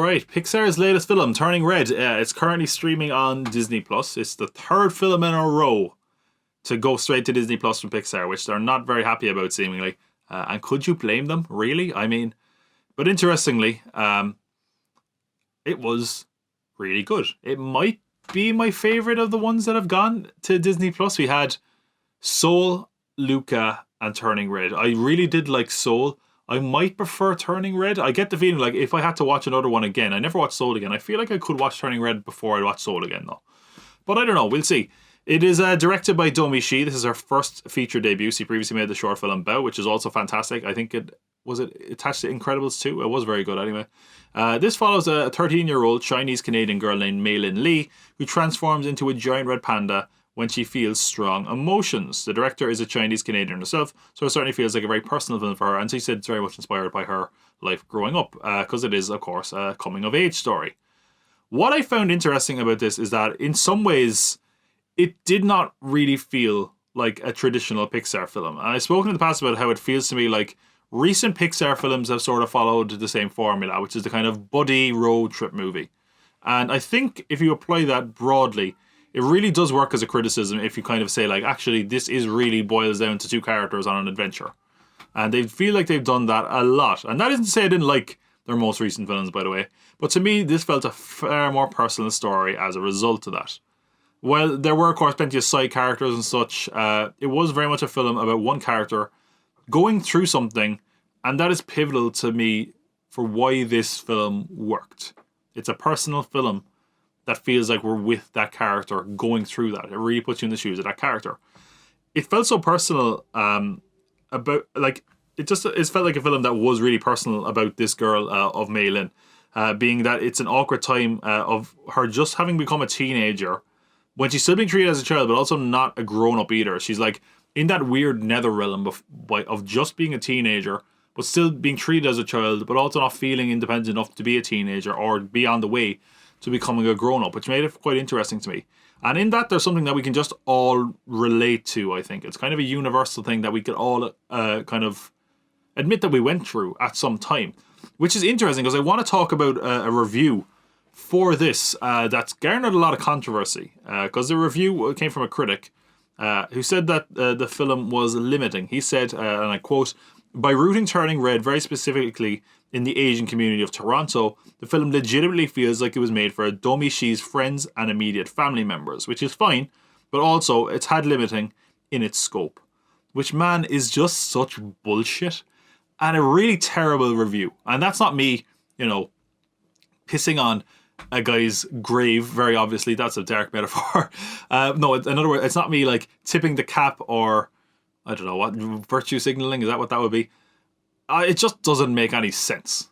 right, Pixar's latest film, Turning Red. It's currently streaming on Disney Plus. It's the third film in a row to go straight to Disney Plus from Pixar, which they're not very happy about, seemingly. And could you blame them, really? I mean, but interestingly, it was really good. It might be my favorite of the ones that have gone to Disney Plus. We had Soul, Luca, and Turning Red. I really did like Soul. I might prefer Turning Red. I get the feeling like if I had to watch another one again, I never watched Soul again. I feel like I could watch Turning Red before I watch Soul again, though. But I don't know. We'll see. It is directed by Domi Shi. This is her first feature debut. She previously made the short film Bao, which is also fantastic. I think it attached to Incredibles 2. It was very good anyway. This follows a 13-year-old Chinese-Canadian girl named Mei Lin Lee who transforms into a giant red panda when she feels strong emotions. The director is a Chinese-Canadian herself, so it certainly feels like a very personal film for her, and she said it's very much inspired by her life growing up, because it is, of course, a coming-of-age story. What I found interesting about this is that, in some ways, it did not really feel like a traditional Pixar film. And I've spoken in the past about how it feels to me like recent Pixar films have sort of followed the same formula, which is the kind of buddy road trip movie. And I think if you apply that broadly, it really does work as a criticism if you kind of say, like, actually, this is really boils down to two characters on an adventure. And they feel like they've done that a lot. And that isn't to say I didn't like their most recent films, by the way. But to me, this felt a far more personal story as a result of that. While there were, of course, plenty of side characters and such, it was very much a film about one character going through something, and that is pivotal to me for why this film worked. It's a personal film that feels like we're with that character going through that. It really puts you in the shoes of that character. It felt so personal about, like, it felt like a film that was really personal about this girl of Mei Lin, being that it's an awkward time of her just having become a teenager when she's still being treated as a child, but also not a grown-up either. She's like in that weird nether realm of just being a teenager, but still being treated as a child, but also not feeling independent enough to be a teenager or be on the way to becoming a grown-up, which made it quite interesting to me. And in that, there's something that we can just all relate to, I think. It's kind of a universal thing that we could all kind of admit that we went through at some time, which is interesting because I want to talk about a review for this that's garnered a lot of controversy, because the review came from a critic who said that the film was limiting. He said, and I quote, "By rooting Turning Red very specifically in the Asian community of Toronto, the film legitimately feels like it was made for Domi Shi's friends and immediate family members," which is fine, but also it's had limiting in its scope, which, man, is just such bullshit and a really terrible review. And that's not me, pissing on a guy's grave, very obviously. That's a dark metaphor. No, in other words, it's not me like tipping the cap or, I don't know, what, virtue signaling, is that what that would be? It just doesn't make any sense.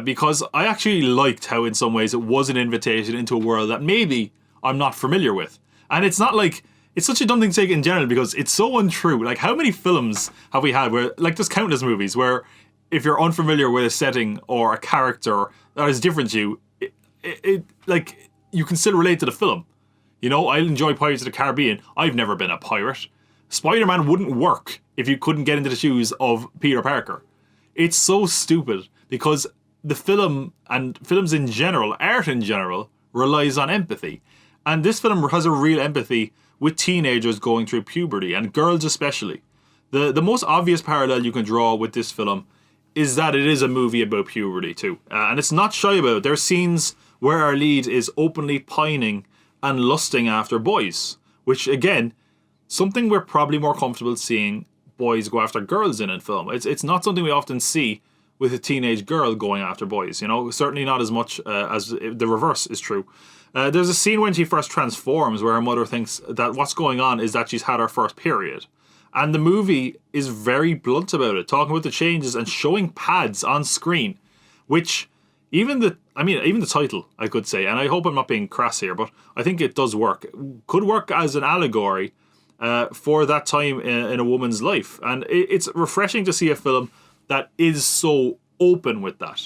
Because I actually liked how in some ways it was an invitation into a world that maybe I'm not familiar with. And it's not like, it's such a dumb thing to say in general because it's so untrue. Like, how many films have we had where, like, there's countless movies where if you're unfamiliar with a setting or a character that is different to you, like, you can still relate to the film. I enjoy Pirates of the Caribbean. I've never been a pirate. Spider-Man wouldn't work if you couldn't get into the shoes of Peter Parker. It's so stupid because the film and films in general, art in general, relies on empathy. And this film has a real empathy with teenagers going through puberty, and girls especially. The most obvious parallel you can draw with this film is that it is a movie about puberty too. And it's not shy about it. There are scenes where our lead is openly pining and lusting after boys, which, again, something we're probably more comfortable seeing boys go after girls in film. It's not something we often see with a teenage girl going after boys, certainly not as much as the reverse is true. There's a scene when she first transforms where her mother thinks that what's going on is that she's had her first period. And the movie is very blunt about it, talking about the changes and showing pads on screen, which even the title, I could say, and I hope I'm not being crass here, but I think it does work. Could work as an allegory for that time in a woman's life. And it's refreshing to see a film that is so open with that.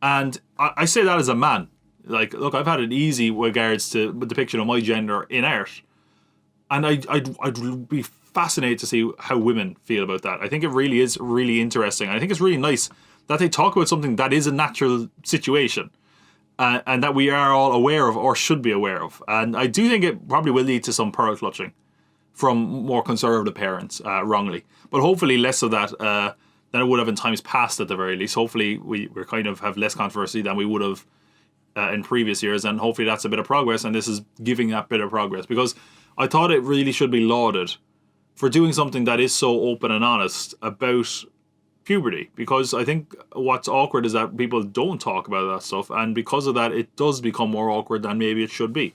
And I say that as a man. Like, look, I've had it easy with regards to the depiction of my gender in art. And I'd be fascinated to see how women feel about that. I think it really is really interesting. I think it's really nice that they talk about something that is a natural situation. and that we are all aware of or should be aware of. And I do think it probably will lead to some pearl clutching from more conservative parents, wrongly. But hopefully less of that than it would have in times past at the very least. Hopefully we're kind of have less controversy than we would have in previous years, and hopefully that's a bit of progress, and this is giving that bit of progress, because I thought it really should be lauded for doing something that is so open and honest about puberty, because I think what's awkward is that people don't talk about that stuff, and because of that it does become more awkward than maybe it should be.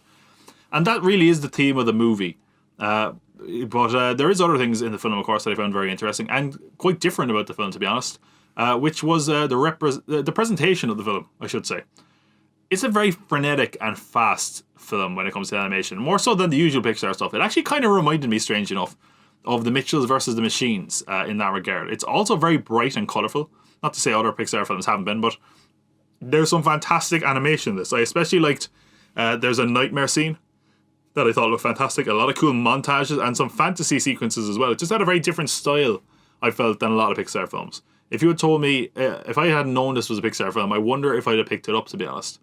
And that really is the theme of the movie. But there is other things in the film, of course, that I found very interesting and quite different about the film, to be honest, which was the presentation of the film, I should say. It's a very frenetic and fast film when it comes to animation, more so than the usual Pixar stuff. It actually kind of reminded me, strange enough, of the Mitchells versus the Machines in that regard. It's also very bright and colourful. Not to say other Pixar films haven't been, but there's some fantastic animation in this. I especially liked there's a nightmare scene that I thought looked fantastic. A lot of cool montages and some fantasy sequences as well. It just had a very different style, I felt, than a lot of Pixar films. If you had told me, if I hadn't known this was a Pixar film, I wonder if I'd have picked it up, to be honest.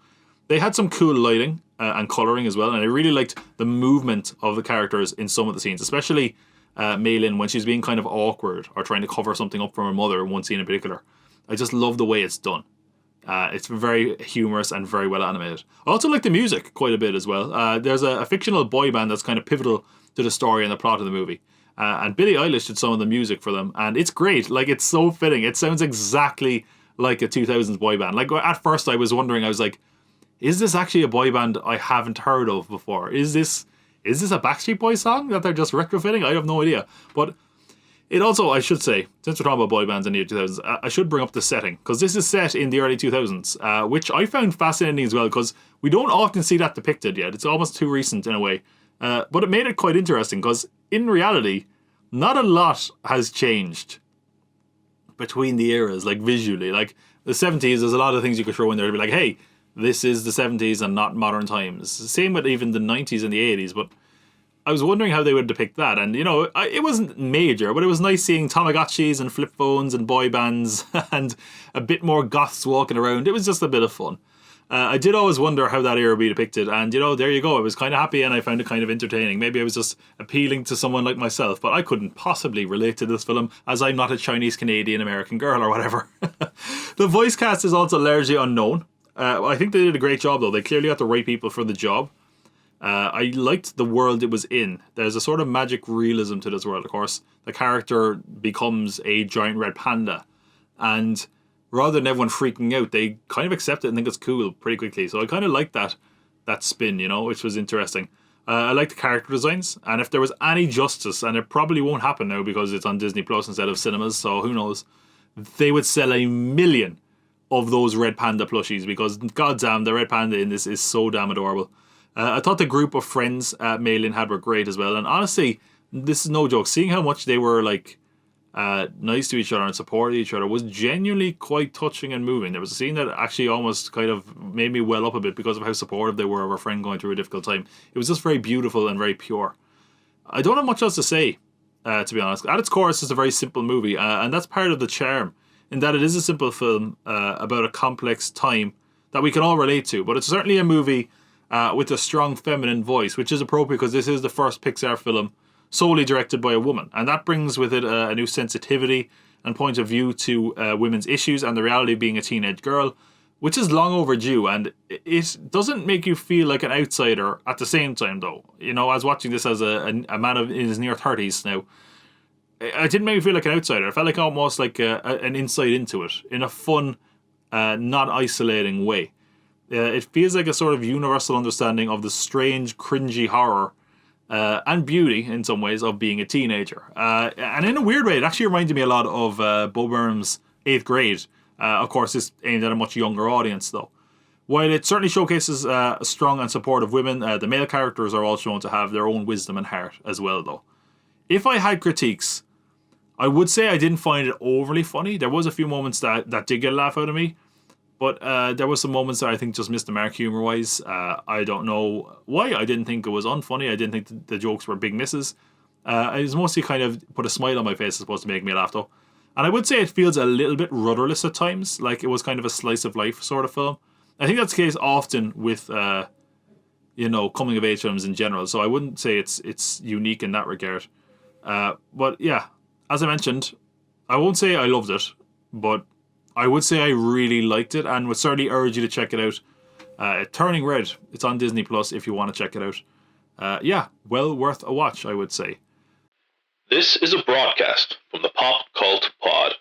They had some cool lighting and colouring as well, and I really liked the movement of the characters in some of the scenes, especially Maylin when she's being kind of awkward or trying to cover something up from her mother in one scene in particular. I just love the way it's done. It's very humorous and very well animated. I also like the music quite a bit as well. There's a fictional boy band that's kind of pivotal to the story and the plot of the movie. And Billie Eilish did some of the music for them, and it's great. Like, it's so fitting. It sounds exactly like a 2000s boy band. Like, at first I was wondering, I was like, is this actually a boy band I haven't heard of before? Is this a Backstreet Boys song that they're just retrofitting? I have no idea. But it also, I should say, since we're talking about boy bands in the year 2000s, I should bring up the setting, because this is set in the early 2000s, which I found fascinating as well, because we don't often see that depicted yet. It's almost too recent in a way. But it made it quite interesting, because in reality, not a lot has changed between the eras, like visually. Like, the 70s, there's a lot of things you could throw in there to be like, hey, this is the 70s and not modern times. Same with even the 90s and the 80s, but I was wondering how they would depict that. And, you know, it wasn't major, but it was nice seeing Tamagotchis and flip phones and boy bands and a bit more goths walking around. It was just a bit of fun. I did always wonder how that era would be depicted, and, you know, there you go. I was kind of happy and I found it kind of entertaining. Maybe I was just appealing to someone like myself, but I couldn't possibly relate to this film, as I'm not a Chinese Canadian American girl or whatever. The voice cast is also largely unknown. I think they did a great job, though. They clearly got the right people for the job. I liked the world it was in. There's a sort of magic realism to this world, of course. The character becomes a giant red panda, and rather than everyone freaking out, they kind of accept it and think it's cool pretty quickly. So I kind of liked that spin, you know, which was interesting. I like the character designs, and if there was any justice, and it probably won't happen now because it's on Disney Plus instead of cinemas, so who knows, they would sell 1 million of those red panda plushies, because goddamn, the red panda in this is so damn adorable. I thought the group of friends Maylin had were great as well, and honestly, this is no joke, seeing how much they were like nice to each other and supported each other was genuinely quite touching and moving. There was a scene that actually almost kind of made me well up a bit because of how supportive they were of a friend going through a difficult time. It was just very beautiful and very pure. I don't have much else to say, to be honest. At its core, it's just a very simple movie, and that's part of the charm, in that it is a simple film about a complex time that we can all relate to. But it's certainly a movie with a strong feminine voice, which is appropriate because this is the first Pixar film solely directed by a woman. And that brings with it a new sensitivity and point of view to women's issues and the reality of being a teenage girl, which is long overdue. And it doesn't make you feel like an outsider at the same time, though. You know, I was watching this as a man in his near 30s now. It didn't make me feel like an outsider. I felt like almost like an insight into it in a fun, not isolating way. It feels like a sort of universal understanding of the strange, cringy horror and beauty, in some ways, of being a teenager. And in a weird way, it actually reminded me a lot of Bo Burnham's 8th Grade. Of course, it's aimed at a much younger audience, though. While it certainly showcases strong and supportive women, the male characters are all shown to have their own wisdom and heart as well, though. If I had critiques, I would say I didn't find it overly funny. There was a few moments that did get a laugh out of me, but there were some moments that I think just missed the mark humour-wise. I don't know why. I didn't think it was unfunny. I didn't think the jokes were big misses. It was mostly kind of put a smile on my face, supposed to make me laugh, though. And I would say it feels a little bit rudderless at times, like it was kind of a slice of life sort of film. I think that's the case often with coming of age films in general. So I wouldn't say it's unique in that regard. But yeah, as I mentioned, I won't say I loved it, but I would say I really liked it, and would certainly urge you to check it out. Turning Red, it's on Disney Plus if you want to check it out. Yeah, well worth a watch, I would say. This is a broadcast from the Pop Cult Pod.